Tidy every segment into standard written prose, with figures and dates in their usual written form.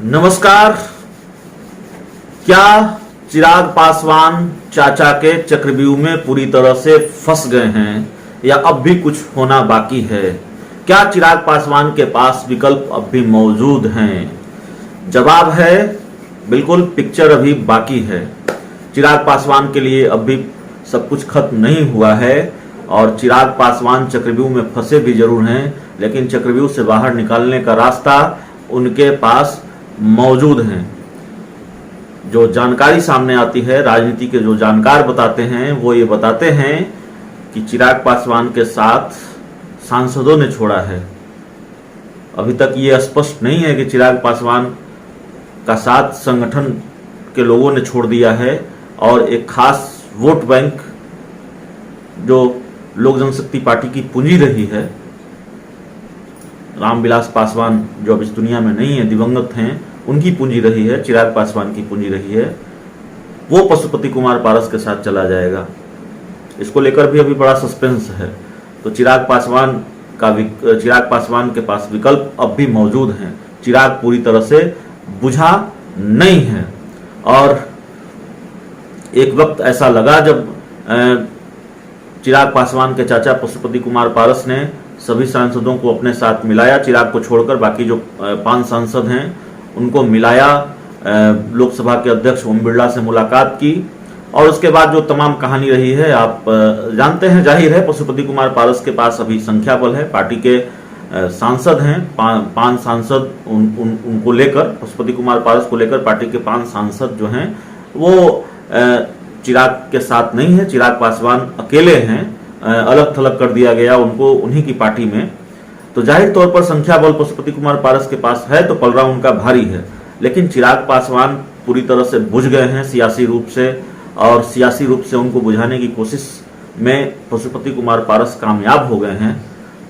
नमस्कार। क्या चिराग पासवान चाचा के चक्रव्यूह में पूरी तरह से फंस गए हैं या अब भी कुछ होना बाकी है? क्या चिराग पासवान के पास विकल्प अब भी मौजूद हैं? जवाब है बिल्कुल, पिक्चर अभी बाकी है। चिराग पासवान के लिए अब भी सब कुछ खत्म नहीं हुआ है और चिराग पासवान चक्रव्यूह में फंसे भी जरूर हैं, लेकिन चक्रव्यूह से बाहर निकालने का रास्ता उनके पास मौजूद हैं। जो जानकारी सामने आती है, राजनीति के जो जानकार बताते हैं, वो ये बताते हैं कि चिराग पासवान के साथ सांसदों ने छोड़ा है। अभी तक ये स्पष्ट नहीं है कि चिराग पासवान का साथ संगठन के लोगों ने छोड़ दिया है और एक खास वोट बैंक जो लोक जनशक्ति पार्टी की पूंजी रही है, रामविलास पासवान जो अब इस दुनिया में नहीं है, दिवंगत हैं, उनकी पूंजी रही है, चिराग पासवान की पूंजी रही है, वो पशुपति कुमार पारस के साथ चला जाएगा। इसको लेकर भी अभी बड़ा सस्पेंस है। तो चिराग पासवान के पास विकल्प अब भी मौजूद हैं। चिराग पूरी तरह से बुझा नहीं है। और एक वक्त ऐसा लगा जब चिराग पासवान के चाचा पशुपति कुमार पारस ने सभी सांसदों को अपने साथ मिलाया, चिराग को छोड़कर बाकी जो 5 सांसद हैं उनको मिलाया, लोकसभा के अध्यक्ष ओम बिरला से मुलाकात की और उसके बाद जो तमाम कहानी रही है आप जानते हैं। जाहिर है पशुपति कुमार पारस के पास अभी संख्या बल है, पार्टी के सांसद हैं 5 सांसद, उनको लेकर, पशुपति कुमार पारस को लेकर पार्टी के 5 सांसद जो हैं वो चिराग के साथ नहीं है। चिराग पासवान अकेले हैं, अलग थलग कर दिया गया उनको उन्हीं की पार्टी में। तो जाहिर तौर पर संख्या बल पशुपति कुमार पारस के पास है तो पलड़ा उनका भारी है, लेकिन चिराग पासवान पूरी तरह से बुझ गए हैं सियासी रूप से, और सियासी रूप से उनको बुझाने की कोशिश में पशुपति कुमार पारस कामयाब हो गए हैं।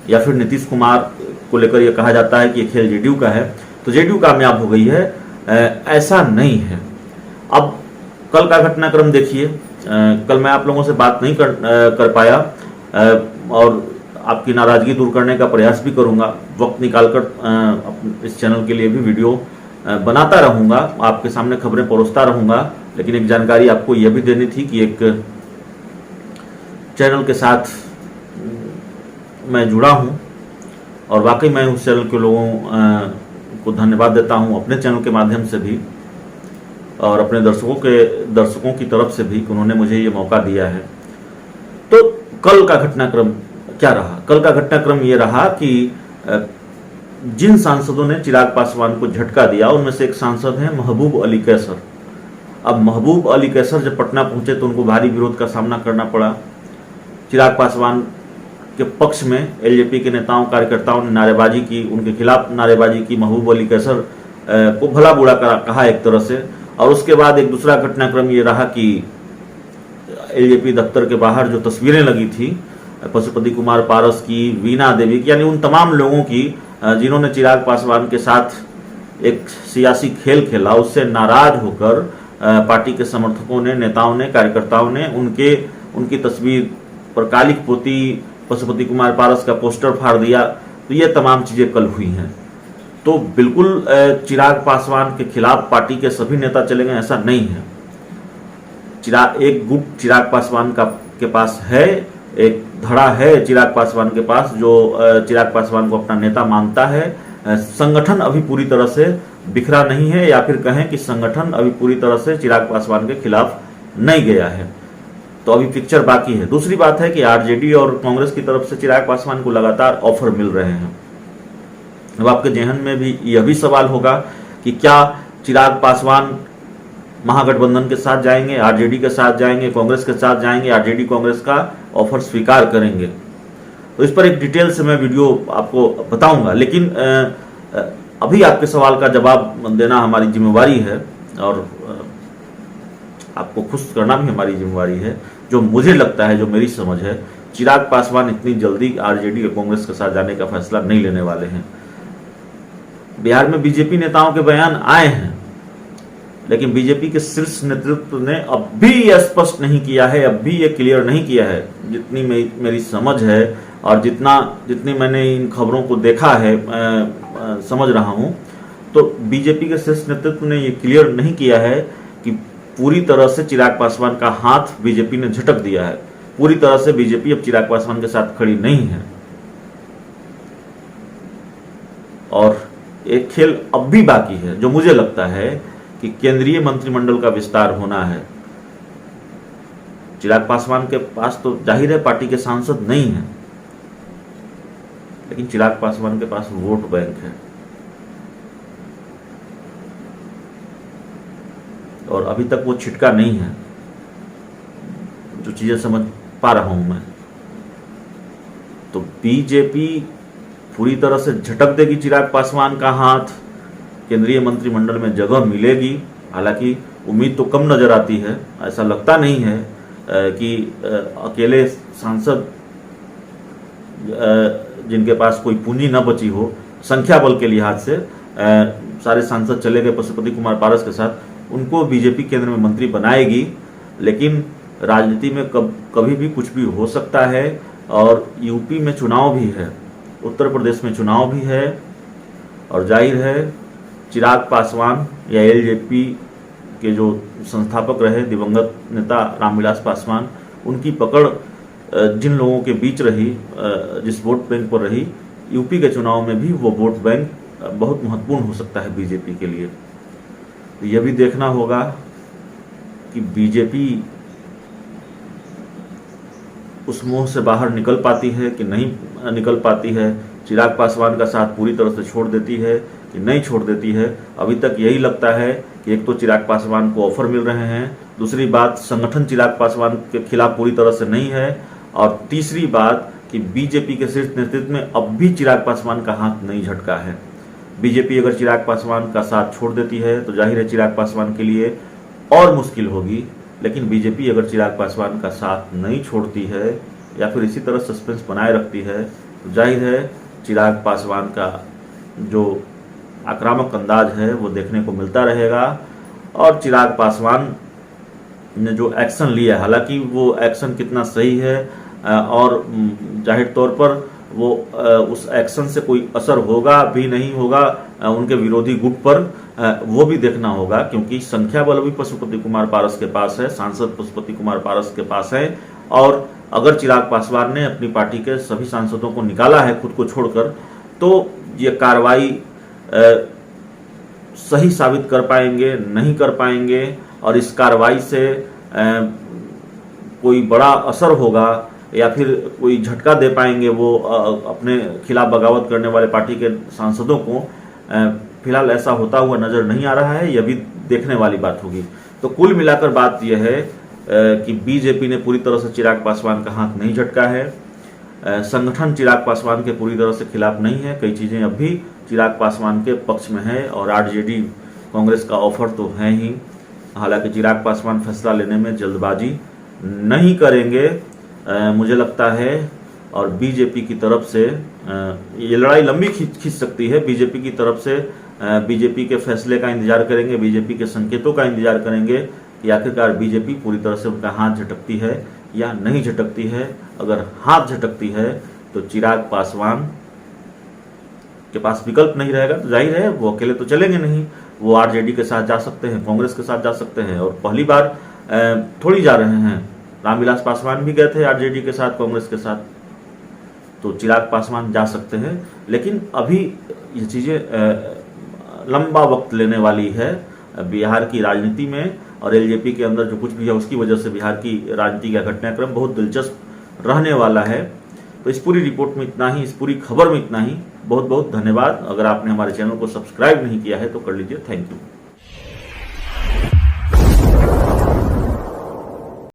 या फिर नीतीश कुमार को लेकर यह कहा जाता है कि ये खेल जेडीयू का है, तो जेडीयू कामयाब हो गई है, ऐसा नहीं है। अब कल का घटनाक्रम देखिए। कल मैं आप लोगों से बात नहीं कर पाया और आपकी नाराजगी दूर करने का प्रयास भी करूंगा। वक्त निकालकर इस चैनल के लिए भी वीडियो बनाता रहूंगा, आपके सामने खबरें परोसता रहूंगा। लेकिन एक जानकारी आपको यह भी देनी थी कि एक चैनल के साथ मैं जुड़ा हूं और वाकई मैं उस चैनल के लोगों को धन्यवाद देता हूं, अपने चैनल के माध्यम से भी और अपने दर्शकों की तरफ से भी, कि उन्होंने मुझे ये मौका दिया है। तो कल का घटनाक्रम क्या रहा? कल का घटनाक्रम ये रहा कि जिन सांसदों ने चिराग पासवान को झटका दिया उनमें से एक सांसद हैं महबूब अली कैसर। अब महबूब अली कैसर जब पटना पहुंचे तो उनको भारी विरोध का सामना करना पड़ा। चिराग पासवान के पक्ष में एलजेपी के नेताओं कार्यकर्ताओं ने नारेबाजी की, उनके खिलाफ नारेबाजी की, महबूब अली कैसर को भला बुरा कहा एक तरह से। और उसके बाद एक दूसरा घटनाक्रम ये रहा कि एलजेपी दफ्तर के बाहर जो तस्वीरें लगी थी पशुपति कुमार पारस की, वीणा देवी की, यानी उन तमाम लोगों की जिन्होंने चिराग पासवान के साथ एक सियासी खेल खेला, उससे नाराज होकर पार्टी के समर्थकों ने, नेताओं ने, कार्यकर्ताओं ने उनकी तस्वीर पर कालिक पोती, पशुपति कुमार पारस का पोस्टर फाड़ दिया। तो ये तमाम चीजें कल हुई हैं। तो बिल्कुल चिराग पासवान के खिलाफ पार्टी के सभी नेता चले गए, ऐसा नहीं है। एक गुट चिराग पासवान के पास है, एक धड़ा है चिराग पासवान के पास जो चिराग पासवान को अपना नेता मानता है। संगठन अभी पूरी तरह से बिखरा नहीं है, या फिर कहें कि संगठन अभी पूरी तरह से चिराग पासवान के खिलाफ नहीं गया है। तो अभी पिक्चर बाकी है। दूसरी बात है कि आरजेडी और कांग्रेस की तरफ से चिराग पासवान को लगातार ऑफर मिल रहे हैं। अब आपके जहन में भी यह भी सवाल होगा कि क्या चिराग पासवान महागठबंधन के साथ जाएंगे, आरजेडी के साथ जाएंगे, कांग्रेस के साथ जाएंगे, आरजेडी कांग्रेस का ऑफर स्वीकार करेंगे? तो इस पर एक डिटेल से मैं वीडियो आपको बताऊंगा। लेकिन अभी आपके सवाल का जवाब देना हमारी जिम्मेवारी है और आपको खुश करना भी हमारी जिम्मेवारी है। जो मुझे लगता है, जो मेरी समझ है, चिराग पासवान इतनी जल्दी आरजेडी और कांग्रेस के साथ जाने का फैसला नहीं लेने वाले हैं। बिहार में बीजेपी नेताओं के बयान आए हैं, लेकिन बीजेपी के शीर्ष नेतृत्व ने अब भी यह स्पष्ट नहीं किया है, अब भी यह क्लियर नहीं किया है, जितनी मेरी समझ है और जितनी मैंने इन खबरों को देखा है, समझ रहा हूं, तो बीजेपी के शीर्ष नेतृत्व ने ये क्लियर नहीं किया है कि पूरी तरह से चिराग पासवान का हाथ बीजेपी ने झटक दिया है। पूरी तरह से बीजेपी अब चिराग पासवान के साथ खड़ी नहीं है और एक खेल अब भी बाकी है, जो मुझे लगता है कि केंद्रीय मंत्रिमंडल का विस्तार होना है। चिराग पासवान के पास तो जाहिर है पार्टी के सांसद नहीं है, लेकिन चिराग पासवान के पास वोट बैंक है और अभी तक वो छिटका नहीं है, जो चीजें समझ पा रहा हूं मैं। तो बीजेपी पूरी तरह से झटक देगी चिराग पासवान का हाथ, केंद्रीय मंत्रिमंडल में जगह मिलेगी। हालांकि उम्मीद तो कम नजर आती है, ऐसा लगता नहीं है कि अकेले सांसद जिनके पास कोई पूंजी न बची हो, संख्या बल के लिहाज से सारे सांसद चले गए पशुपति कुमार पारस के साथ, उनको बीजेपी केंद्र में मंत्री बनाएगी। लेकिन राजनीति में कभी भी कुछ भी हो सकता है और यूपी में चुनाव भी है, उत्तर प्रदेश में चुनाव भी है और जाहिर है चिराग पासवान या एलजेपी के जो संस्थापक रहे दिवंगत नेता रामविलास पासवान, उनकी पकड़ जिन लोगों के बीच रही, जिस वोट बैंक पर रही, यूपी के चुनाव में भी वो वोट बैंक बहुत महत्वपूर्ण हो सकता है बीजेपी के लिए। यह भी देखना होगा कि बीजेपी उस मोह से बाहर निकल पाती है कि नहीं निकल पाती है, चिराग पासवान का साथ पूरी तरह से छोड़ देती है कि नहीं छोड़ देती है। अभी तक यही लगता है कि एक तो चिराग पासवान को ऑफर मिल रहे हैं, दूसरी बात संगठन चिराग पासवान के खिलाफ पूरी तरह से नहीं है, और तीसरी बात कि बीजेपी के शीर्ष नेतृत्व में अब भी चिराग पासवान का हाथ नहीं झटका है। बीजेपी अगर चिराग पासवान का साथ छोड़ देती है तो जाहिर है चिराग पासवान के लिए और मुश्किल होगी, लेकिन बीजेपी अगर चिराग पासवान का साथ नहीं छोड़ती है या फिर इसी तरह सस्पेंस बनाए रखती है तो जाहिर है चिराग पासवान का जो आक्रामक अंदाज है वो देखने को मिलता रहेगा। और चिराग पासवान ने जो एक्शन लिया, हालांकि वो एक्शन कितना सही है और जाहिर तौर पर वो उस एक्शन से कोई असर होगा भी नहीं होगा उनके विरोधी गुट पर, वो भी देखना होगा, क्योंकि संख्या बल भी पशुपति कुमार पारस के पास है, सांसद पशुपति कुमार पारस के पास है। और अगर चिराग पासवान ने अपनी पार्टी के सभी सांसदों को निकाला है खुद को छोड़कर, तो ये कार्रवाई सही साबित कर पाएंगे नहीं कर पाएंगे, और इस कार्रवाई से कोई बड़ा असर होगा या फिर कोई झटका दे पाएंगे वो अपने खिलाफ बगावत करने वाले पार्टी के सांसदों को, फिलहाल ऐसा होता हुआ नजर नहीं आ रहा है। यह भी देखने वाली बात होगी। तो कुल मिलाकर बात यह है कि बीजेपी ने पूरी तरह से चिराग पासवान का हाथ नहीं झटका है, संगठन चिराग पासवान के पूरी तरह से खिलाफ नहीं है, कई चीजें अब भी चिराग पासवान के पक्ष में है और आरजेडी कांग्रेस का ऑफर तो है ही। हालांकि चिराग पासवान फैसला लेने में जल्दबाजी नहीं करेंगे मुझे लगता है, और बीजेपी की तरफ से ये लड़ाई लंबी खींच सकती है। बीजेपी की तरफ से बीजेपी के फैसले का इंतजार करेंगे, बीजेपी के संकेतों का इंतजार करेंगे कि आखिरकार बीजेपी पूरी तरह से उनका हाथ झटकती है या नहीं झटकती है। अगर हाथ झटकती है तो चिराग पासवान के पास विकल्प नहीं रहेगा, तो जाहिर है वो अकेले तो चलेंगे नहीं, वो आरजेडी के साथ जा सकते हैं, कांग्रेस के साथ जा सकते हैं, और पहली बार थोड़ी जा रहे हैं। रामविलास पासवान भी गए थे आरजेडी के साथ, कांग्रेस के साथ, तो चिराग पासवान जा सकते हैं। लेकिन अभी ये चीजें लंबा वक्त लेने वाली है बिहार की राजनीति में, और एलजेपी के अंदर जो कुछ भी है उसकी वजह से बिहार की राजनीति का घटनाक्रम बहुत दिलचस्प रहने वाला है। तो इस पूरी रिपोर्ट में इतना ही, इस पूरी खबर में इतना ही। बहुत बहुत धन्यवाद। अगर आपने हमारे चैनल को सब्सक्राइब नहीं किया है तो कर लीजिए। Thank you.